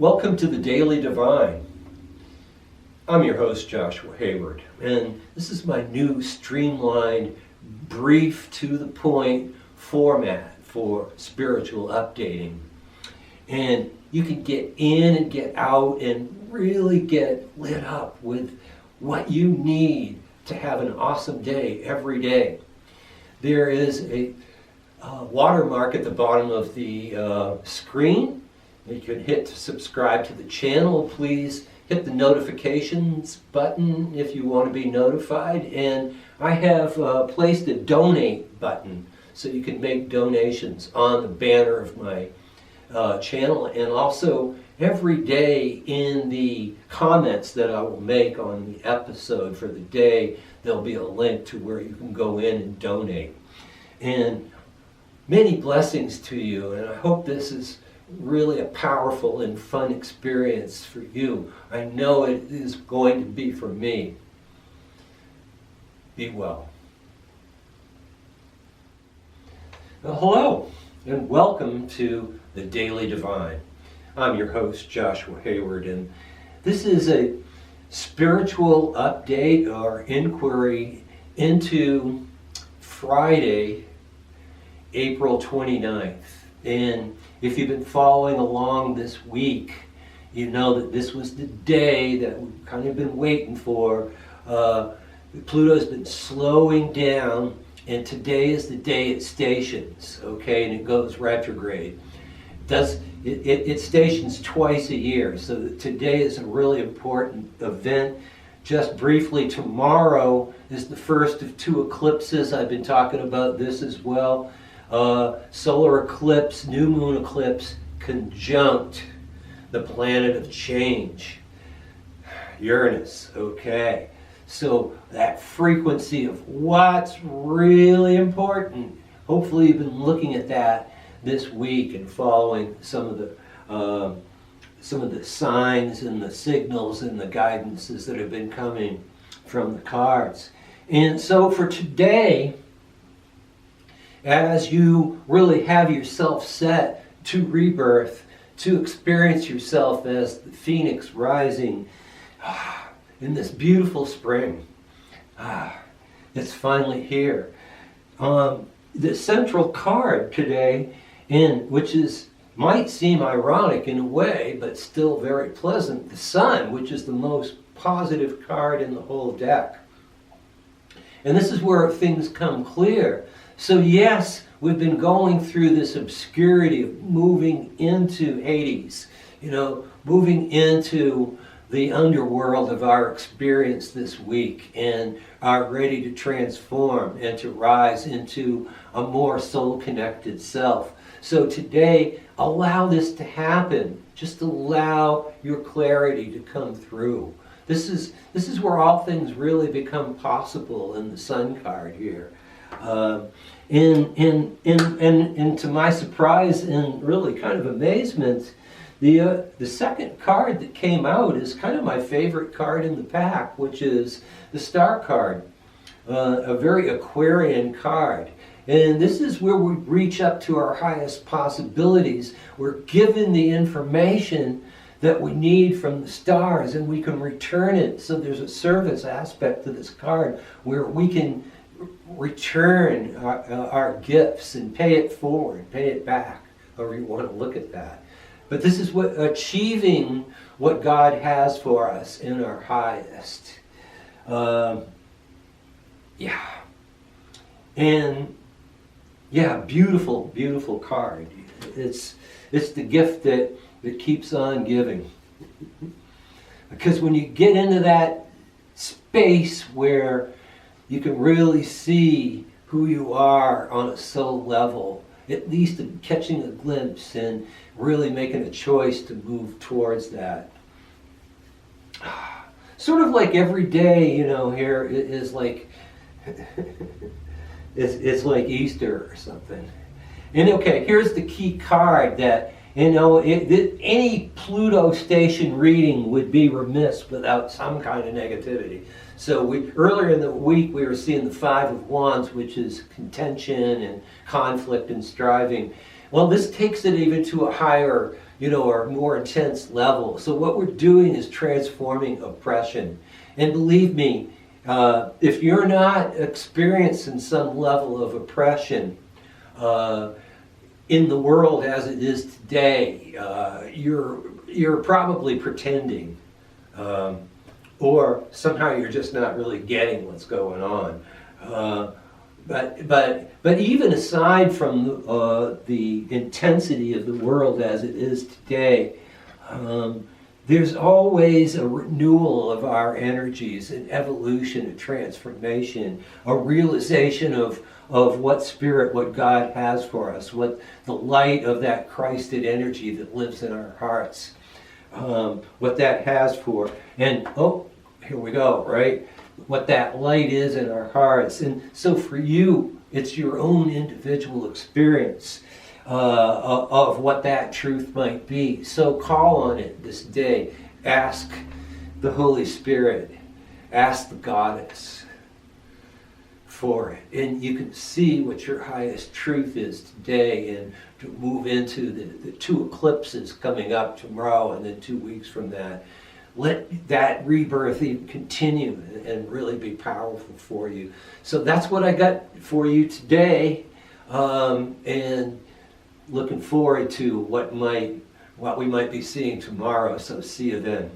Welcome to the Daily Divine. I'm your host, Joshua Hayward, and this is my new streamlined, brief, to the point format for spiritual updating. And you can get in and get out and really get lit up with what you need to have an awesome day every day. There is a watermark at the bottom of the screen. You can hit subscribe to the channel. Please hit the notifications button if you want to be notified. And I have placed a donate button so you can make donations on the banner of my channel. And also every day in the comments that I will make on the episode for the day, there'll be a link to where you can go in and donate. And many blessings to you, and I hope this is really a powerful and fun experience for you. I know it is going to be for me. Be well. Well, hello, and welcome to the Daily Divine. I'm your host, Joshua Hayward, and this is a spiritual update or inquiry into Friday, April 29th. And if you've been following along this week, you know that this was the day that we've kind of been waiting for. Pluto's been slowing down, and today is the day it stations, okay, and it goes retrograde. It stations twice a year, so today is a really important event. Just briefly, tomorrow is the first of two eclipses. I've been talking about this as well. Solar eclipse, new moon eclipse, conjunct the planet of change, Uranus, okay? So that frequency of what's really important, hopefully you've been looking at that this week and following some of the signs and the signals and the guidances that have been coming from the cards. And so for today, as you really have yourself set to rebirth, to experience yourself as the phoenix rising in this beautiful spring. It's finally here. The central card today, which might seem ironic in a way, but still very pleasant, the Sun, which is the most positive card in the whole deck. And this is where things come clear. So yes, we've been going through this obscurity of moving into Hades, moving into the underworld of our experience this week, and are ready to transform and to rise into a more soul-connected self. So today, allow this to happen. Just allow your clarity to come through. This is where all things really become possible in the Sun card here. And to my surprise and really kind of amazement, the second card that came out is kind of my favorite card in the pack, which is the Star card, a very Aquarian card. And this is where we reach up to our highest possibilities. We're given the information that we need from the stars, and we can return it. So there's a service aspect to this card where we can return our gifts and pay it forward, pay it back, however you want to look at that. But this is what achieving what God has for us in our highest. Beautiful, beautiful card. It's the gift that keeps on giving. Because when you get into that space where you can really see who you are on a soul level, at least catching a glimpse and really making a choice to move towards that. Sort of like every day, here is like, it's like Easter or something. And okay, here's the key card that, any Pluto station reading would be remiss without some kind of negativity. So earlier in the week we were seeing the Five of Wands, which is contention and conflict and striving. Well, this takes it even to a higher or more intense level. So what we're doing is transforming oppression. And believe me, if you're not experiencing some level of oppression in the world as it is today, you're probably pretending, or somehow you're just not really getting what's going on. But even aside from the intensity of the world as it is today, there's always a renewal of our energies, an evolution, a transformation, a realization of what God has for us, what the light of that Christed energy that lives in our hearts, what that has for, and here we go, right? What that light is in our hearts. And so for you, it's your own individual experience of what that truth might be. So call on it this day. Ask the Holy Spirit. Ask the Goddess for it. And you can see what your highest truth is today, and to move into the 2 eclipses coming up tomorrow and then 2 weeks from that. Let that rebirth even continue and really be powerful for you. So that's what I got for you today, and looking forward to what we might be seeing tomorrow. So see you then.